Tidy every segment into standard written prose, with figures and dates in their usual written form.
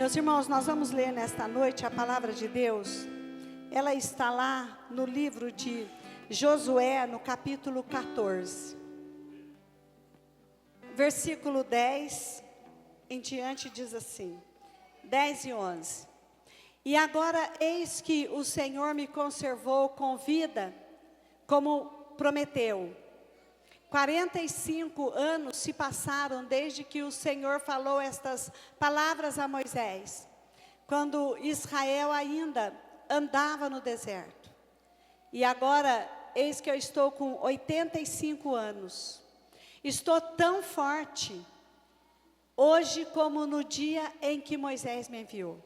Meus irmãos, nós vamos ler nesta noite a palavra de Deus. Ela está lá no livro de Josué, no capítulo 14. Versículo 10 em diante diz assim, 10 e 11. E agora eis que o Senhor me conservou com vida, como prometeu. 45 anos se passaram desde que o Senhor falou estas palavras a Moisés, quando Israel ainda andava no deserto. E agora, eis que eu estou com 85 anos. Estou tão forte, hoje como no dia em que Moisés me enviou.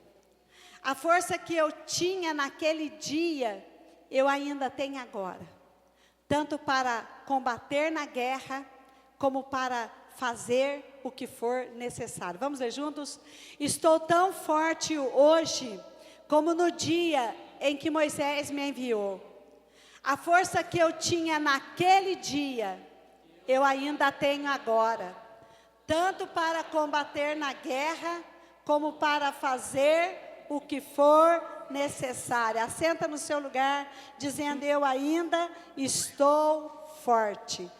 A força que eu tinha naquele dia, eu ainda tenho agora. Tanto para combater na guerra, como para fazer o que for necessário. Vamos ler juntos? Estou tão forte hoje, como no dia em que Moisés me enviou. A força que eu tinha naquele dia, eu ainda tenho agora. Tanto para combater na guerra, como para fazer o que for necessária. Assenta no seu lugar, dizendo: eu ainda estou forte.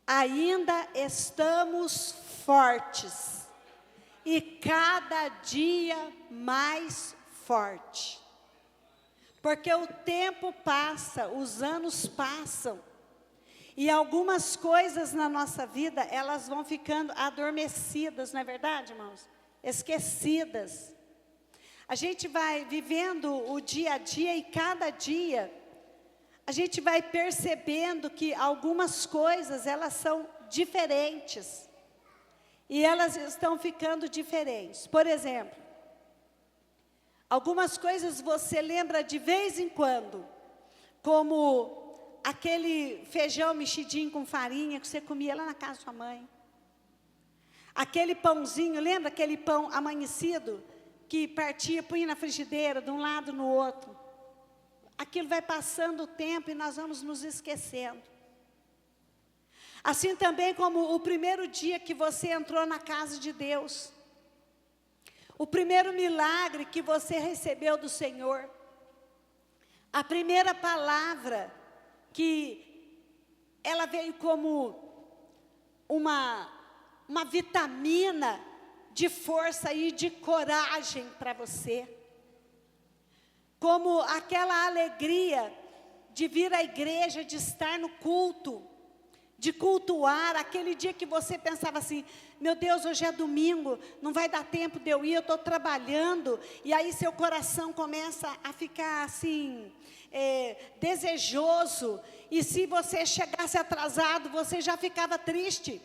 Ainda estamos fortes. E cada dia mais forte. Porque o tempo passa, os anos passam. E algumas coisas na nossa vida, elas vão ficando adormecidas, não é verdade, irmãos? Esquecidas. A gente vai vivendo o dia a dia e cada dia, a gente vai percebendo que algumas coisas, elas são diferentes. E elas estão ficando diferentes. Por exemplo, algumas coisas você lembra de vez em quando, como aquele feijão mexidinho com farinha que você comia lá na casa da sua mãe. Aquele pãozinho, lembra aquele pão amanhecido que partia, punha na frigideira, de um lado no outro. Aquilo vai passando o tempo e nós vamos nos esquecendo. Assim também como o primeiro dia que você entrou na casa de Deus. O primeiro milagre que você recebeu do Senhor. A primeira palavra que ela veio como uma vitamina de força e de coragem para você. Como aquela alegria de vir à igreja, de estar no culto, de cultuar, aquele dia que você pensava assim, meu Deus, hoje é domingo, não vai dar tempo de eu ir, eu estou trabalhando, e aí seu coração começa a ficar assim, desejoso, e se você chegasse atrasado, você já ficava triste.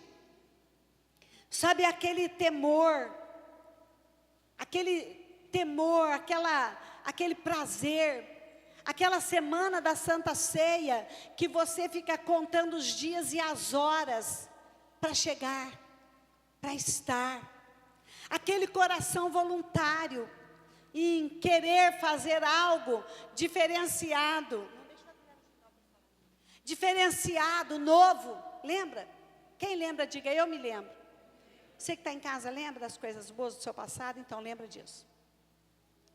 Sabe, aquele temor, aquele prazer, aquela semana da Santa Ceia, que você fica contando os dias e as horas para chegar, para estar. Aquele coração voluntário em querer fazer algo diferenciado. Diferenciado, novo. Lembra? Quem lembra, diga, eu me lembro. Você que está em casa, lembra das coisas boas do seu passado? Então lembra disso.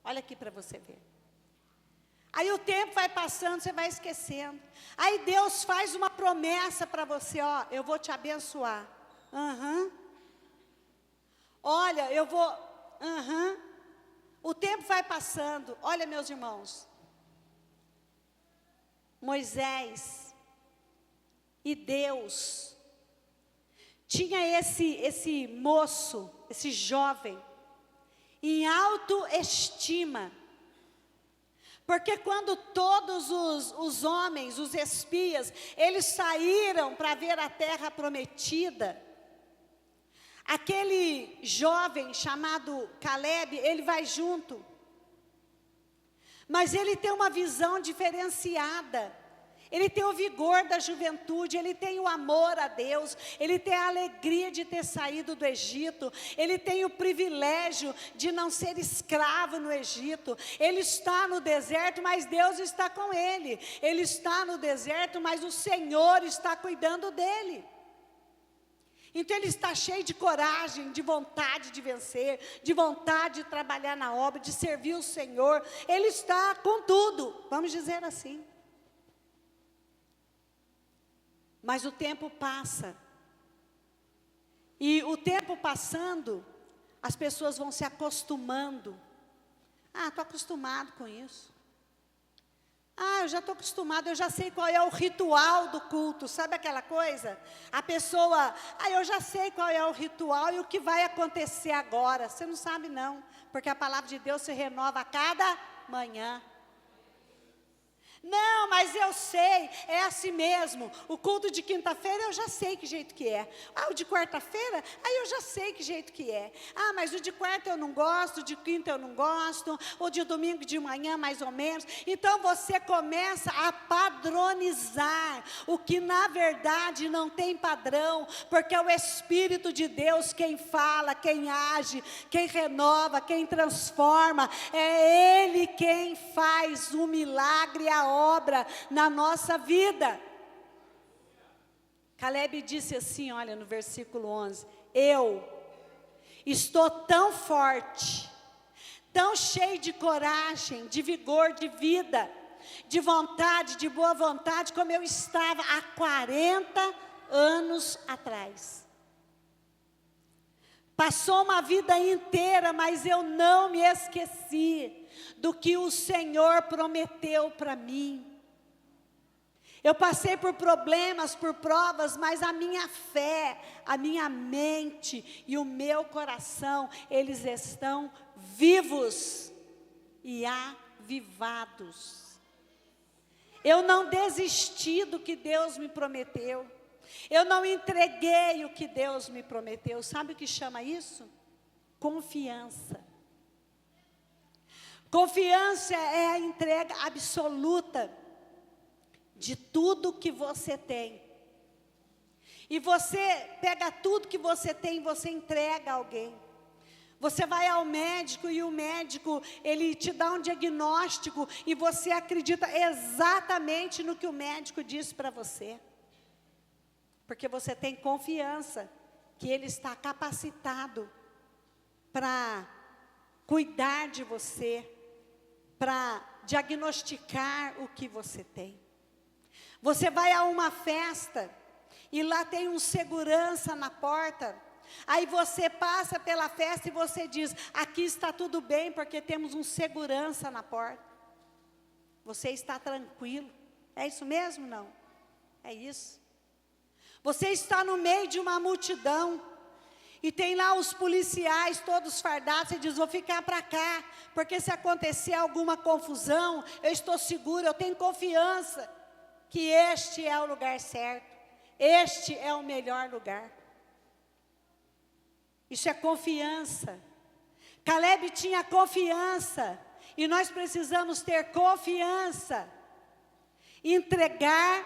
Olha aqui para você ver. Aí o tempo vai passando, você vai esquecendo. Aí Deus faz uma promessa para você, ó, eu vou te abençoar. Olha, eu vou, O tempo vai passando. Olha, meus irmãos. Moisés e Deus tinha esse moço, esse jovem, em autoestima. Porque quando todos os homens, os espias, eles saíram para ver a terra prometida, aquele jovem chamado Caleb, ele vai junto. Mas ele tem uma visão diferenciada. Ele tem o vigor da juventude, ele tem o amor a Deus, ele tem a alegria de ter saído do Egito, ele tem o privilégio de não ser escravo no Egito. Ele está no deserto, mas Deus está com ele. Ele está no deserto, mas o Senhor está cuidando dele. Então ele está cheio de coragem, de vontade de vencer, de vontade de trabalhar na obra, de servir o Senhor. Ele está com tudo, vamos dizer assim. Mas o tempo passa. E o tempo passando, as pessoas vão se acostumando. Ah, estou acostumado com isso. Ah, eu já estou acostumado, eu já sei qual é o ritual do culto. Sabe aquela coisa? A pessoa, eu já sei qual é o ritual e o que vai acontecer agora. Você não sabe não, porque a palavra de Deus se renova a cada manhã. Não, mas eu sei, é assim mesmo. O culto de quinta-feira eu já sei que jeito que é. Ah, o de quarta-feira, aí eu já sei que jeito que é. Ah, mas o de quarta eu não gosto, o de quinta eu não gosto, o de domingo de manhã mais ou menos. Então você começa a padronizar o que na verdade não tem padrão, porque é o Espírito de Deus quem fala, quem age, quem renova, quem transforma. É Ele quem faz o milagre, a obra na nossa vida. Caleb disse assim, olha no versículo 11: eu estou tão forte, tão cheio de coragem, de vigor, de vida, de vontade, de boa vontade, como eu estava há 40 anos atrás. Passou uma vida inteira, mas eu não me esqueci do que o Senhor prometeu para mim. Eu passei por problemas, por provas, mas a minha fé, a minha mente e o meu coração, eles estão vivos e avivados. Eu não desisti do que Deus me prometeu. Eu não entreguei o que Deus me prometeu. Sabe o que chama isso? Confiança. Confiança é a entrega absoluta de tudo que você tem. E você pega tudo que você tem e você entrega a alguém. Você vai ao médico e o médico, ele te dá um diagnóstico e você acredita exatamente no que o médico disse para você. Porque você tem confiança que ele está capacitado para cuidar de você, para diagnosticar o que você tem. Você vai a uma festa e lá tem um segurança na porta. Aí você passa pela festa e você diz: aqui está tudo bem porque temos um segurança na porta. Você está tranquilo. É isso mesmo? Não? É isso. Você está no meio de uma multidão e tem lá os policiais todos fardados. Você diz: vou ficar para cá, porque se acontecer alguma confusão, eu estou seguro, eu tenho confiança que este é o lugar certo, este é o melhor lugar. Isso é confiança. Caleb tinha confiança, e nós precisamos ter confiança, entregar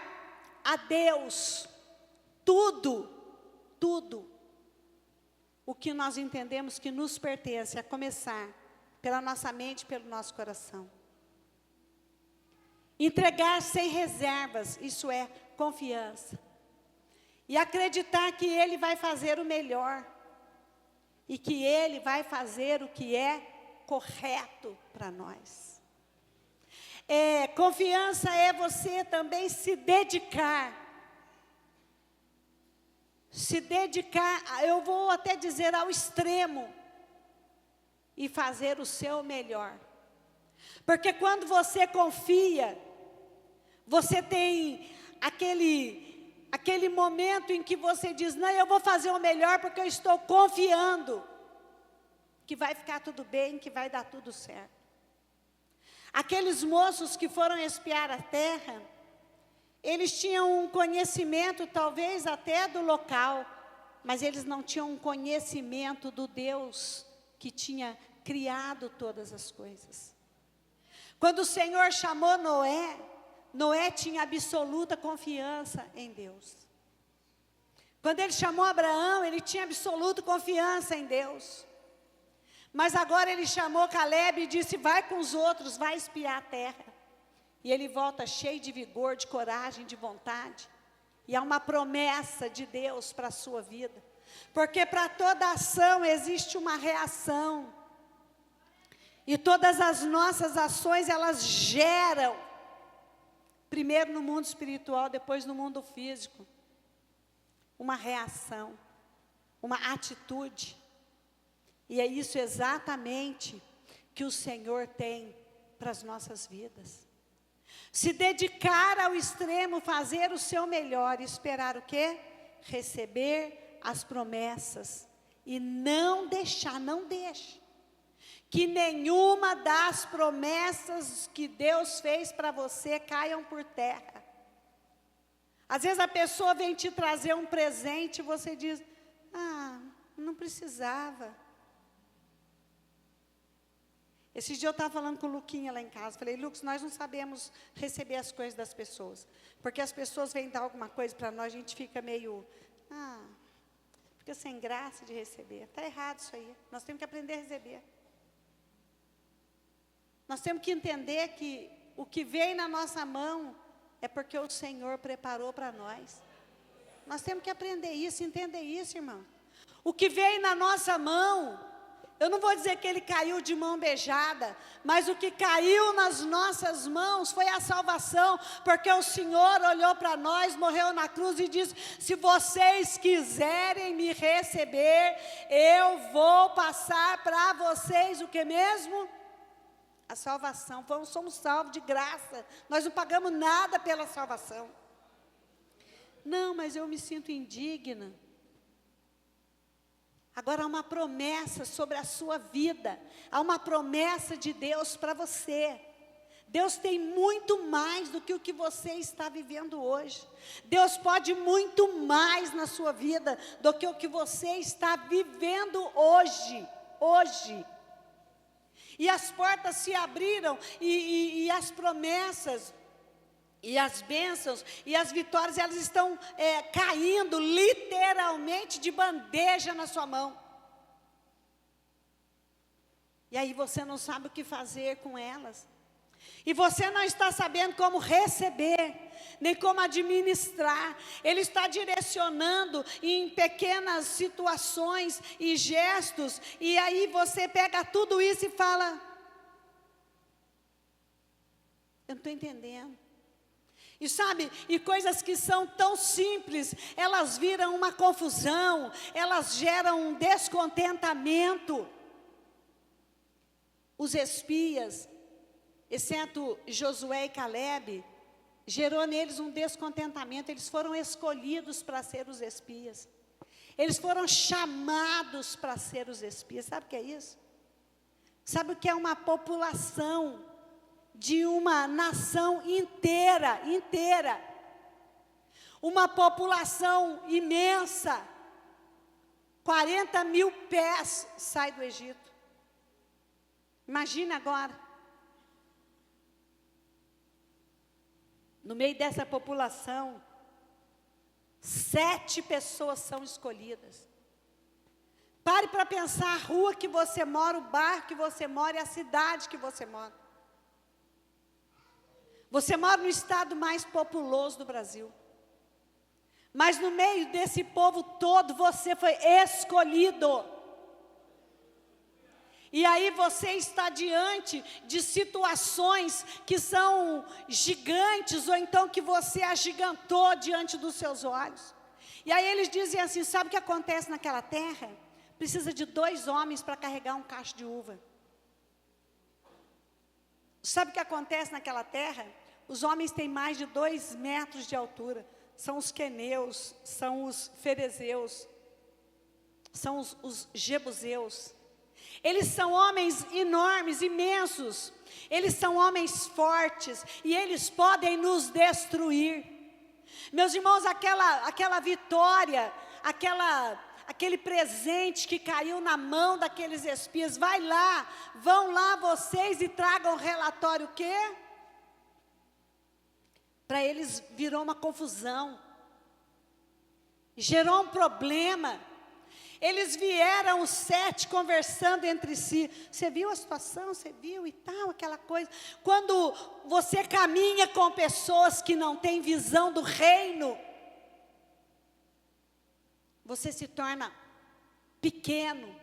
a Deus tudo o que nós entendemos que nos pertence, a começar pela nossa mente, pelo nosso coração. Entregar sem reservas, isso é confiança. E acreditar que Ele vai fazer o melhor. E que Ele vai fazer o que é correto para nós. Confiança é você também se dedicar. Se dedicar, eu vou até dizer ao extremo. E fazer o seu melhor. Porque quando você confia, você tem aquele momento em que você diz: não, eu vou fazer o melhor porque eu estou confiando que vai ficar tudo bem, que vai dar tudo certo. Aqueles moços que foram espiar a terra, eles tinham um conhecimento talvez até do local, mas eles não tinham um conhecimento do Deus que tinha criado todas as coisas. Quando o Senhor chamou Noé, Noé tinha absoluta confiança em Deus. Quando Ele chamou Abraão, ele tinha absoluta confiança em Deus. Mas agora Ele chamou Caleb e disse: vai com os outros, vai espiar a terra. E ele volta cheio de vigor, de coragem, de vontade. E há uma promessa de Deus para a sua vida. Porque para toda ação existe uma reação. E todas as nossas ações, elas geram, primeiro no mundo espiritual, depois no mundo físico, uma reação, uma atitude. E é isso exatamente que o Senhor tem para as nossas vidas. Se dedicar ao extremo, fazer o seu melhor, e esperar o quê? Receber as promessas. E não deixar, não deixe que nenhuma das promessas que Deus fez para você caiam por terra. Às vezes a pessoa vem te trazer um presente e você diz, não precisava. Esse dia eu estava falando com o Luquinha lá em casa, falei, Lucas, nós não sabemos receber as coisas das pessoas, porque as pessoas vêm dar alguma coisa para nós, a gente fica meio, fica sem graça de receber. Está errado isso aí, nós temos que aprender a receber. Nós temos que entender que o que vem na nossa mão é porque o Senhor preparou para nós. Nós temos que aprender isso, entender isso, irmão. O que veio na nossa mão, eu não vou dizer que ele caiu de mão beijada, mas o que caiu nas nossas mãos foi a salvação, porque o Senhor olhou para nós, morreu na cruz e disse, se vocês quiserem me receber, eu vou passar para vocês o que mesmo? A salvação. Somos salvos de graça, nós não pagamos nada pela salvação. Não, mas eu me sinto indigna. Agora há uma promessa sobre a sua vida, há uma promessa de Deus para você. Deus tem muito mais do que o que você está vivendo hoje. Deus pode muito mais na sua vida do que o que você está vivendo hoje. E as portas se abriram e as promessas e as bênçãos e as vitórias, elas estão caindo literalmente de bandeja na sua mão. E aí você não sabe o que fazer com elas. E você não está sabendo como receber, nem como administrar. Ele está direcionando em pequenas situações e gestos. E aí você pega tudo isso e fala, eu não estou entendendo. E sabe, e coisas que são tão simples, elas viram uma confusão, elas geram um descontentamento. Os espias, exceto Josué e Calebe, gerou neles um descontentamento. Eles foram escolhidos para ser os espias. Eles foram chamados para ser os espias. Sabe o que é isso? Sabe o que é uma população de uma nação inteira? Uma população imensa. 40 mil pés sai do Egito. Imagina agora. No meio dessa população, 7 pessoas são escolhidas. Pare para pensar a rua que você mora, o bairro que você mora e a cidade que você mora. Você mora no estado mais populoso do Brasil. Mas no meio desse povo todo, você foi escolhido. E aí você está diante de situações que são gigantes, ou então que você agigantou diante dos seus olhos. E aí eles dizem assim, sabe o que acontece naquela terra? Precisa de 2 homens para carregar um cacho de uva. Sabe o que acontece naquela terra? Os homens têm mais de 2 metros de altura. São os queneus, são os ferezeus, são os jebuseus. Eles são homens enormes, imensos. Eles são homens fortes e eles podem nos destruir. Meus irmãos, aquela vitória, aquele presente que caiu na mão daqueles espias, vão lá vocês e tragam relatório o quê? Para eles virou uma confusão, gerou um problema. Eles vieram os 7 conversando entre si. Você viu a situação? Você viu e tal, aquela coisa. Quando você caminha com pessoas que não têm visão do reino, você se torna pequeno.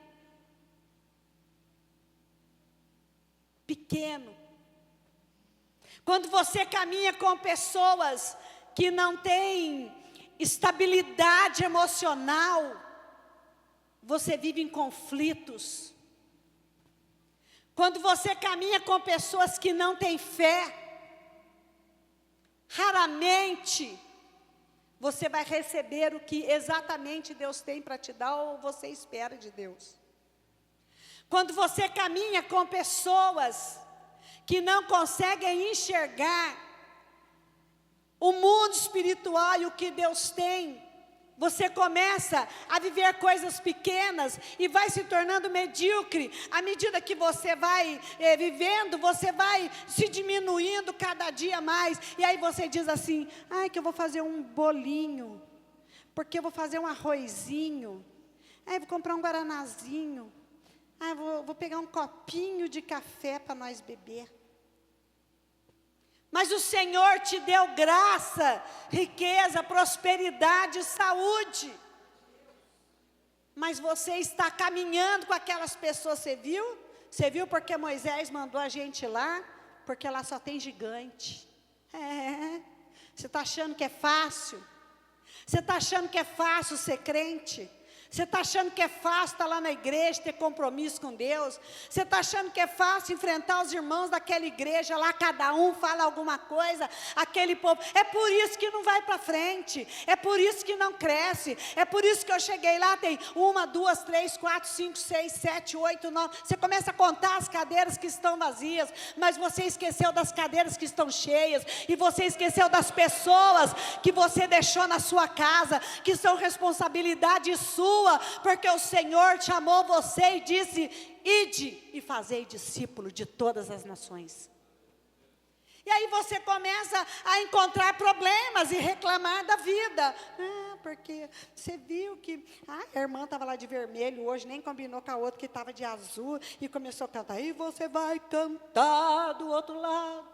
Pequeno. Quando você caminha com pessoas que não têm estabilidade emocional, você vive em conflitos. Quando você caminha com pessoas que não têm fé, raramente você vai receber o que exatamente Deus tem para te dar ou você espera de Deus. Quando você caminha com pessoas que não conseguem enxergar o mundo espiritual e o que Deus tem, você começa a viver coisas pequenas e vai se tornando medíocre. À medida que você vai vivendo, você vai se diminuindo cada dia mais. E aí você diz assim, ai, que eu vou fazer um bolinho, porque eu vou fazer um arrozinho, ai, vou comprar um guaranazinho, ai, vou pegar um copinho de café para nós beber. Mas o Senhor te deu graça, riqueza, prosperidade, saúde. Mas você está caminhando com aquelas pessoas, você viu? Você viu porque Moisés mandou a gente lá? Porque lá só tem gigante. Você está achando que é fácil? Você está achando que é fácil ser crente? Você está achando que é fácil estar lá na igreja, ter compromisso com Deus? Você está achando que é fácil enfrentar os irmãos daquela igreja lá, cada um fala alguma coisa, aquele povo? É por isso que não vai para frente, é por isso que não cresce, é por isso que eu cheguei lá, tem 1, 2, 3, 4, 5, 6, 7, 8, 9, você começa a contar as cadeiras que estão vazias, mas você esqueceu das cadeiras que estão cheias, e você esqueceu das pessoas que você deixou na sua casa, que são responsabilidade sua, porque o Senhor chamou você e disse, ide e fazei discípulo de todas as nações. E aí você começa a encontrar problemas e reclamar da vida. Porque você viu que a irmã estava lá de vermelho hoje, nem combinou com a outra que estava de azul, e começou a cantar, e você vai cantar do outro lado.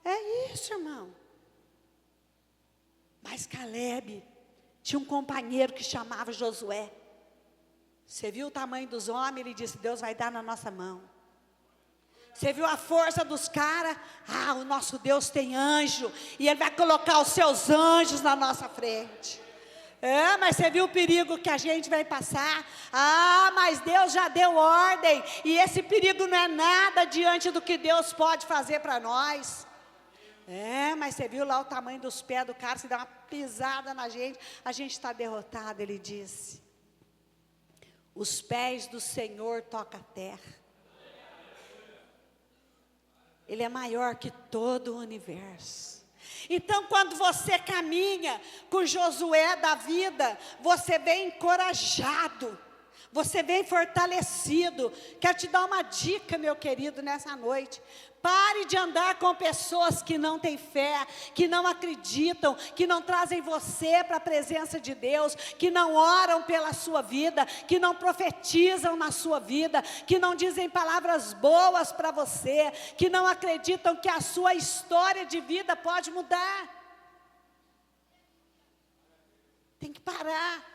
É isso, irmão. Mas Caleb tinha um companheiro que chamava Josué. Você viu o tamanho dos homens? Ele disse, Deus vai dar na nossa mão. Você viu a força dos caras? O nosso Deus tem anjo, e Ele vai colocar os seus anjos na nossa frente. Mas você viu o perigo que a gente vai passar? Mas Deus já deu ordem, e esse perigo não é nada diante do que Deus pode fazer para nós. Mas você viu lá o tamanho dos pés do cara, se dá uma pisada na gente, a gente está derrotado. Ele disse, os pés do Senhor tocam a terra. Ele é maior que todo o universo. Então, quando você caminha com Josué da vida, você vem encorajado, você vem fortalecido. Quero te dar uma dica, meu querido, nessa noite. Pare de andar com pessoas que não têm fé, que não acreditam, que não trazem você para a presença de Deus, que não oram pela sua vida, que não profetizam na sua vida, que não dizem palavras boas para você, que não acreditam que a sua história de vida pode mudar. Tem que parar.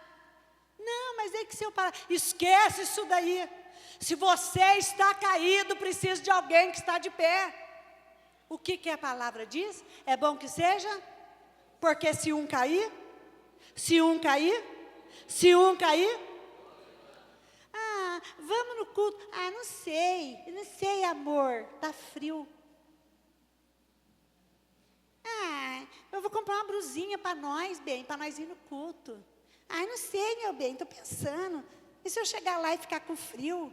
Não, mas é que se eu parar, esquece isso daí. Se você está caído, precisa de alguém que está de pé. O que a palavra diz? É bom que seja, porque se um cair, vamos no culto. Não sei, amor, tá frio. Eu vou comprar uma blusinha para nós, bem, para nós ir no culto. Não sei, meu bem, estou pensando. E se eu chegar lá e ficar com frio?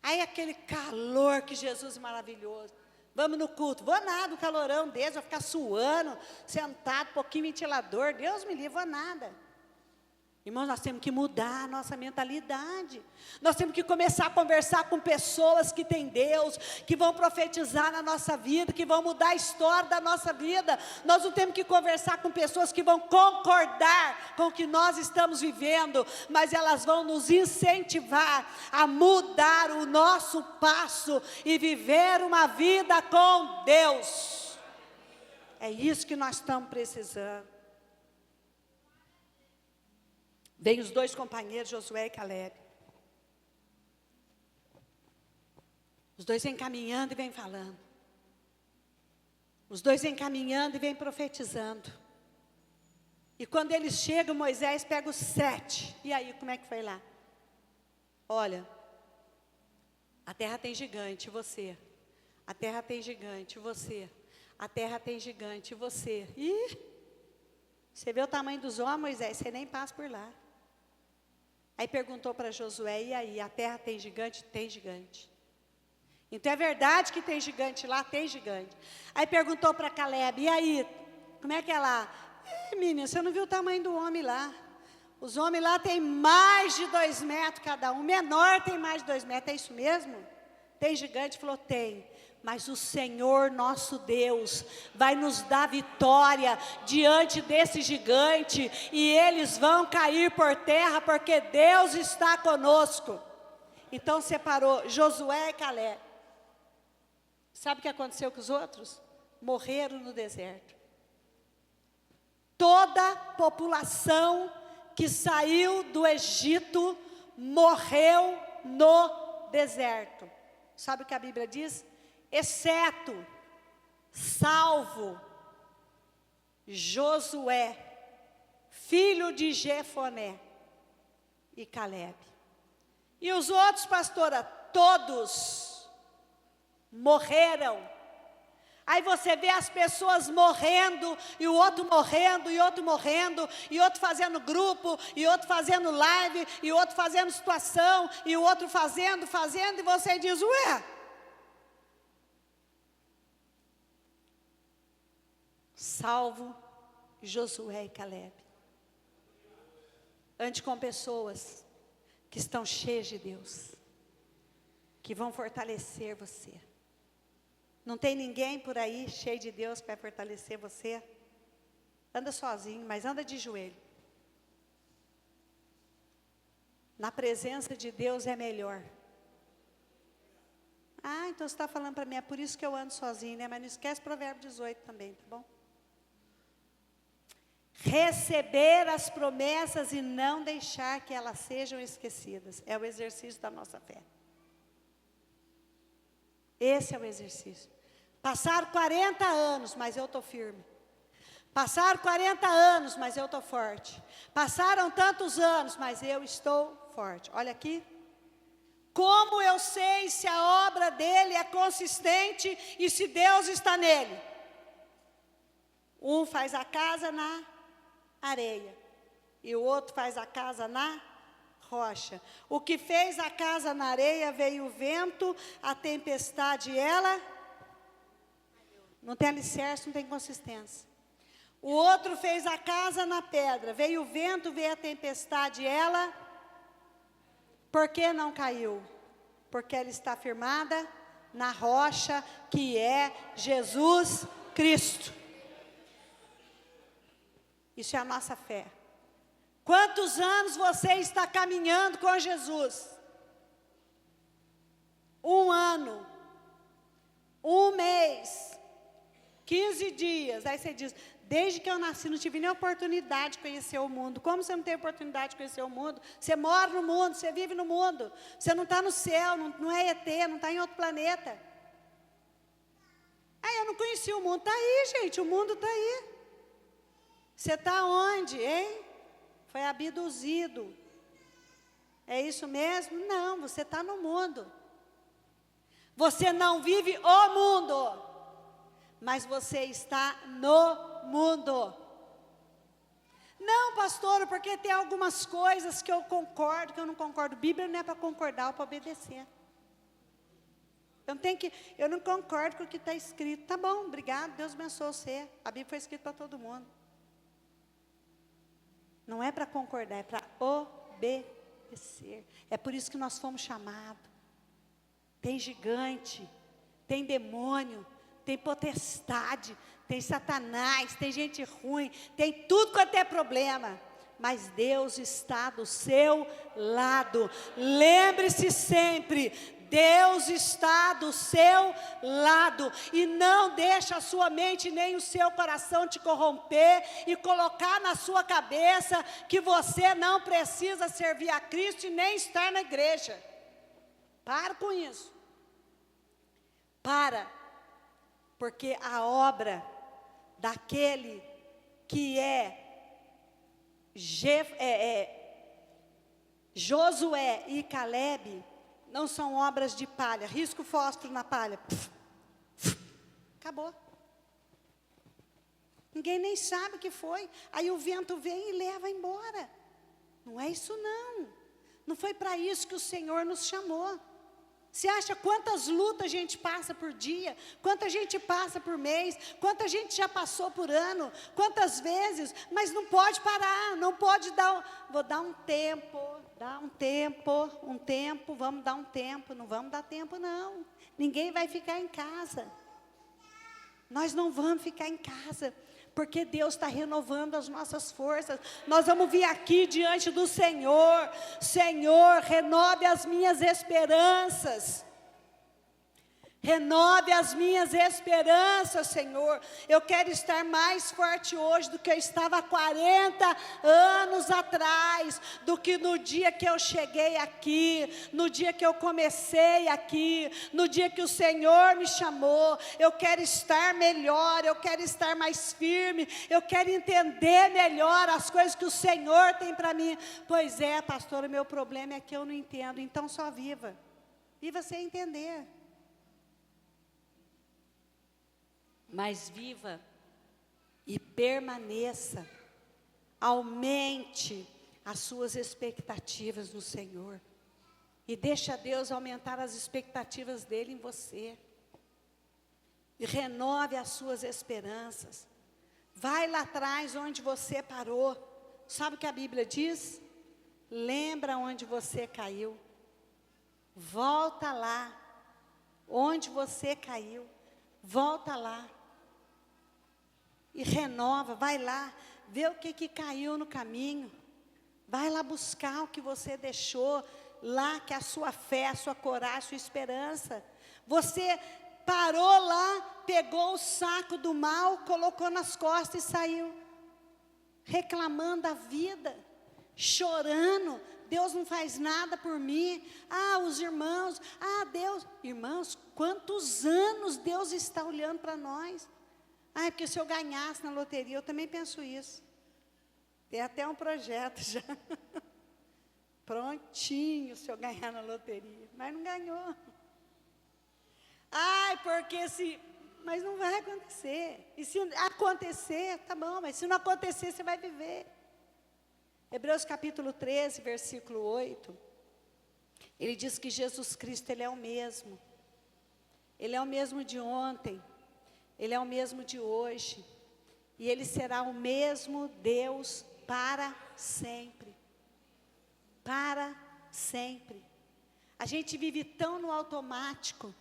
Aí aquele calor que Jesus é maravilhoso. Vamos no culto. Vou nada, um calorão desse, vou ficar suando, sentado, pouquinho ventilador. Deus me livre, vou nada. Irmãos, nós temos que mudar a nossa mentalidade. Nós temos que começar a conversar com pessoas que têm Deus, que vão profetizar na nossa vida, que vão mudar a história da nossa vida. Nós não temos que conversar com pessoas que vão concordar com o que nós estamos vivendo, mas elas vão nos incentivar a mudar o nosso passo e viver uma vida com Deus. É isso que nós estamos precisando. Vem os dois companheiros, Josué e Calebe. Os dois vêm caminhando e vêm falando. Os dois vêm caminhando e vêm profetizando. E quando eles chegam, Moisés pega os 7. E aí, como é que foi lá? Olha, a terra tem gigante, você. A terra tem gigante, você. A terra tem gigante, você. Ih, você vê o tamanho dos homens, Moisés, você nem passa por lá. Aí perguntou para Josué, e aí, a terra tem gigante? Tem gigante. Então é verdade que tem gigante lá? Tem gigante. Aí perguntou para Calebe, e aí, como é que é lá? Menina, você não viu o tamanho do homem lá? Os homens lá têm mais de 2 metros cada um, menor tem mais de 2 metros, é isso mesmo? Tem gigante? Falou, tem. Mas o Senhor nosso Deus vai nos dar vitória diante desse gigante, e eles vão cair por terra, porque Deus está conosco. Então separou Josué e Calebe. Sabe o que aconteceu com os outros? Morreram no deserto. Toda a população que saiu do Egito morreu no deserto. Sabe o que a Bíblia diz? Exceto, salvo, Josué, filho de Jefoné, e Calebe. E os outros, pastora, todos morreram. Aí você vê as pessoas morrendo, e o outro morrendo, e outro morrendo, e outro fazendo grupo, e outro fazendo live, e outro fazendo situação, e o outro fazendo, e você diz, ué? Salvo Josué e Calebe. Ande com pessoas que estão cheias de Deus, que vão fortalecer você. Não tem ninguém por aí cheio de Deus que vai fortalecer você? Anda sozinho, mas anda de joelho. Na presença de Deus é melhor. Ah, então você está falando para mim, é por isso que eu ando sozinho, né? Mas não esquece Provérbio 18 também, tá bom? Receber as promessas e não deixar que elas sejam esquecidas. É o exercício da nossa fé. Esse é o exercício. Passaram 40 anos, mas eu estou firme. Passaram 40 anos, mas eu estou forte. Passaram tantos anos, mas eu estou forte. Olha aqui. Como eu sei se a obra dele é consistente e se Deus está nele? Um faz a casa na areia e o outro faz a casa na rocha. O que fez a casa na areia veio o vento, a tempestade e ela não tem alicerce, não tem consistência. O outro fez a casa na pedra, veio o vento, veio a tempestade e ela, por que não caiu? Porque ela está firmada na rocha que é Jesus Cristo. Isso é a nossa fé. Quantos anos você está caminhando com Jesus? 1 ano, 1 mês, 15 dias. Aí você diz, desde que eu nasci não tive nem oportunidade de conhecer o mundo. Como você não tem oportunidade de conhecer o mundo? Você mora no mundo, você vive no mundo. Você não está no céu, não é ET, não está em outro planeta. Aí eu não conheci o mundo. Está aí, gente, o mundo está aí. Você está onde, hein? Foi abduzido. É isso mesmo? Não, você está no mundo. Você não vive o mundo, mas você está no mundo. Não, pastora, porque tem algumas coisas que eu concordo, que eu não concordo. Bíblia não é para concordar, é para obedecer. Eu não concordo com o que está escrito. Tá bom, obrigado, Deus abençoe você. A Bíblia foi escrita para todo mundo. Não é para concordar, é para obedecer. É por isso que nós fomos chamados. Tem gigante, tem demônio, tem potestade, tem Satanás, tem gente ruim, tem tudo quanto é problema. Mas Deus está do seu lado. Lembre-se sempre, Deus está do seu lado. E não deixa a sua mente nem o seu coração te corromper e colocar na sua cabeça que você não precisa servir a Cristo e nem estar na igreja. Para com isso. Para. Porque a obra daquele que Josué e Caleb não são obras de palha. Risca o fósforo na palha. Acabou. Ninguém nem sabe o que foi. Aí o vento vem e leva embora. Não é isso não. Não foi para isso que o Senhor nos chamou. Você acha quantas lutas a gente passa por dia? Quanta gente passa por mês? Quanta gente já passou por ano? Quantas vezes? Mas não pode parar, não pode vou dar um tempo, vamos dar um tempo. Não vamos dar tempo não. Ninguém vai ficar em casa. Nós não vamos ficar em casa. Porque Deus está renovando as nossas forças. Nós vamos vir aqui diante do Senhor. Senhor, renove as minhas esperanças. Renove as minhas esperanças, Senhor. Eu quero estar mais forte hoje do que eu estava há 40 anos atrás. Do que no dia que eu cheguei aqui. No dia que eu comecei aqui. No dia que o Senhor me chamou. Eu quero estar melhor. Eu quero estar mais firme. Eu quero entender melhor as coisas que o Senhor tem para mim. Pois é, pastor, o meu problema é que eu não entendo. Então só viva. Viva sem entender. Mas viva e permaneça, aumente as suas expectativas no Senhor, e deixa Deus aumentar as expectativas dEle em você, e renove as suas esperanças. Vai lá atrás onde você parou. Sabe o que a Bíblia diz? Lembra onde você caiu, volta lá, onde você caiu, volta lá. E renova, vai lá, vê o que caiu no caminho. Vai lá buscar o que você deixou lá, que é a sua fé, a sua coragem, a sua esperança. Você parou lá, pegou o saco do mal, colocou nas costas e saiu. Reclamando a vida, chorando. Deus não faz nada por mim. Os irmãos, Deus. Irmãos, quantos anos Deus está olhando para nós. É porque se eu ganhasse na loteria, eu também penso isso. Tem até um projeto já. Prontinho, se eu ganhar na loteria. Mas não ganhou. Porque se... Mas não vai acontecer. E se acontecer, tá bom. Mas se não acontecer, você vai viver. Hebreus capítulo 13, versículo 8. Ele diz que Jesus Cristo, Ele é o mesmo. Ele é o mesmo de ontem. Ele é o mesmo de hoje, e Ele será o mesmo Deus para sempre. Para sempre. A gente vive tão no automático,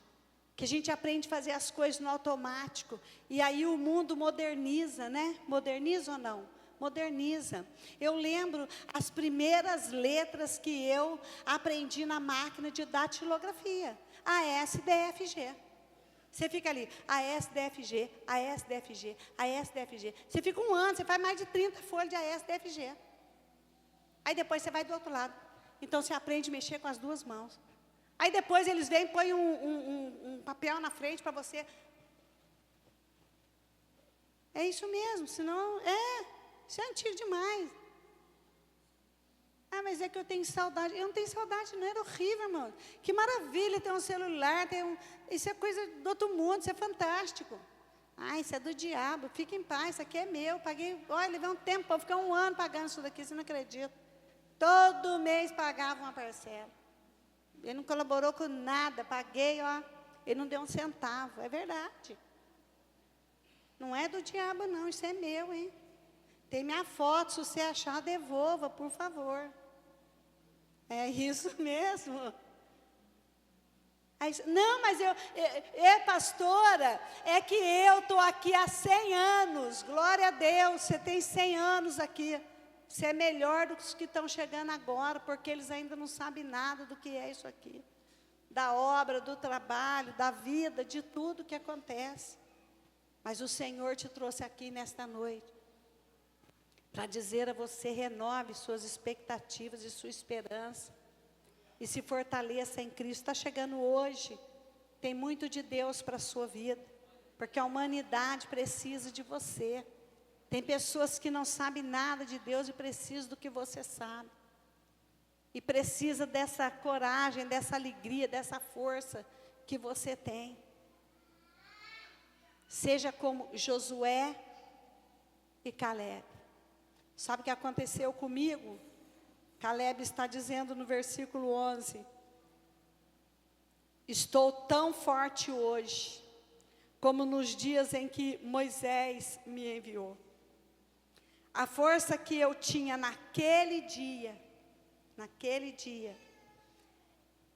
que a gente aprende a fazer as coisas no automático, e aí o mundo moderniza, né? Moderniza ou não? Moderniza. Eu lembro as primeiras letras que eu aprendi na máquina de datilografia, ASDFG. Você fica ali, ASDFG, ASDFG, ASDFG. Você fica um ano, você faz mais de 30 folhas de ASDFG. Aí depois você vai do outro lado. Então você aprende a mexer com as duas mãos. Aí depois eles vêm e põem um papel na frente para você. É isso mesmo, senão, isso é antigo demais. Mas é que eu tenho saudade. Eu não tenho saudade, não, era horrível, irmão. Que maravilha ter um celular, isso é coisa do outro mundo, isso é fantástico. Isso é do diabo, fica em paz, isso aqui é meu. Paguei, levei um tempo, vou ficar um ano pagando isso daqui, você não acredita. Todo mês pagava uma parcela. Ele não colaborou com nada, paguei, ele não deu um centavo, é verdade. Não é do diabo não, isso é meu, hein. Tem minha foto, se você achar, devolva, por favor. É isso mesmo. Não, mas pastora, é que eu estou aqui há 100 anos, glória a Deus, você tem 100 anos aqui. Você é melhor do que os que estão chegando agora, porque eles ainda não sabem nada do que é isso aqui. da obra, do trabalho, da vida, de tudo que acontece. Mas o Senhor te trouxe aqui nesta noite para dizer a você: renove suas expectativas e sua esperança e se fortaleça em Cristo. Está chegando hoje, tem muito de Deus para a sua vida, porque a humanidade precisa de você. Tem pessoas que não sabem nada de Deus e precisam do que você sabe. E precisa dessa coragem, dessa alegria, dessa força que você tem. Seja como Josué e Caleb. Sabe o que aconteceu comigo? Caleb está dizendo no versículo 11: estou tão forte hoje, como nos dias em que Moisés me enviou. A força que eu tinha naquele dia,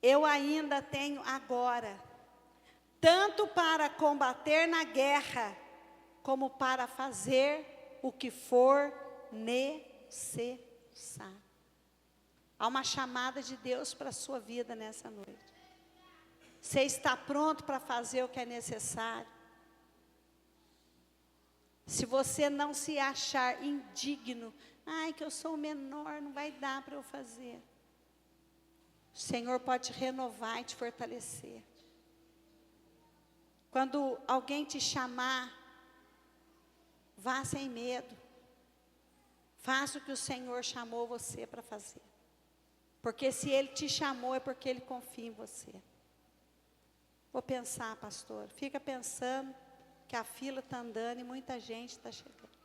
eu ainda tenho agora, tanto para combater na guerra, como para fazer o que for necessário. Há uma chamada de Deus para a sua vida nessa noite. Você está pronto para fazer o que é necessário? Se você não se achar indigno, ai, que eu sou o menor, não vai dar para eu fazer. O Senhor pode te renovar e te fortalecer. Quando alguém te chamar, vá sem medo. Faça o que o Senhor chamou você para fazer. Porque se Ele te chamou, é porque Ele confia em você. Vou pensar, pastor. Fica pensando que a fila está andando e muita gente está chegando.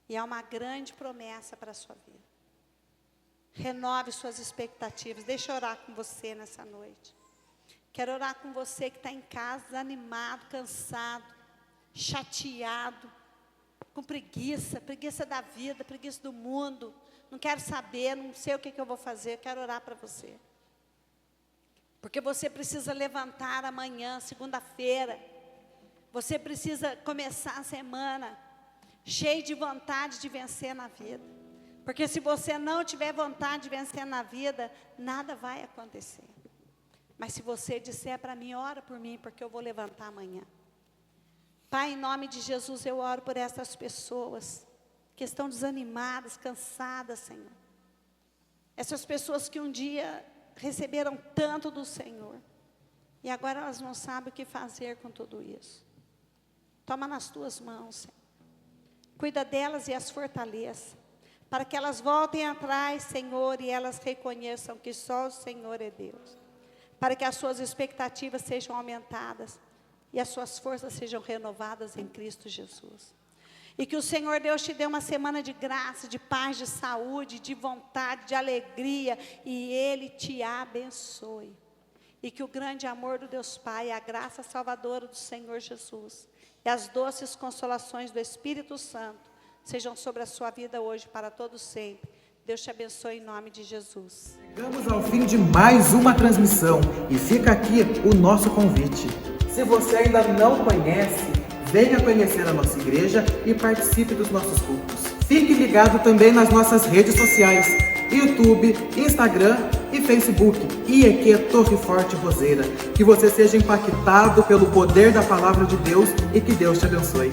E há uma grande promessa para a sua vida. Renove suas expectativas. Deixa eu orar com você nessa noite. Quero orar com você que está em casa, desanimado, cansado, chateado, com preguiça da vida, preguiça do mundo. Não quero saber, não sei o que eu vou fazer. Quero orar para você. Porque você precisa levantar amanhã, segunda-feira. Você precisa começar a semana cheio de vontade de vencer na vida. Porque se você não tiver vontade de vencer na vida, nada vai acontecer. Mas se você disser para mim, ora por mim, porque eu vou levantar amanhã. Pai, em nome de Jesus, eu oro por essas pessoas que estão desanimadas, cansadas, Senhor. Essas pessoas que um dia receberam tanto do Senhor e agora elas não sabem o que fazer com tudo isso. Toma nas tuas mãos, Senhor. Cuida delas e as fortaleça, para que elas voltem atrás, Senhor, e elas reconheçam que só o Senhor é Deus. Para que as suas expectativas sejam aumentadas e as suas forças sejam renovadas em Cristo Jesus. E que o Senhor Deus te dê uma semana de graça, de paz, de saúde, de vontade, de alegria, e Ele te abençoe. E que o grande amor do Deus Pai, a graça salvadora do Senhor Jesus e as doces consolações do Espírito Santo sejam sobre a sua vida hoje para todos sempre. Deus te abençoe em nome de Jesus. Chegamos ao fim de mais uma transmissão e fica aqui o nosso convite. Se você ainda não conhece, venha conhecer a nossa igreja e participe dos nossos cultos. Fique ligado também nas nossas redes sociais, YouTube, Instagram e Facebook, IEQ Torre Forte Roseira. Que você seja impactado pelo poder da palavra de Deus e que Deus te abençoe.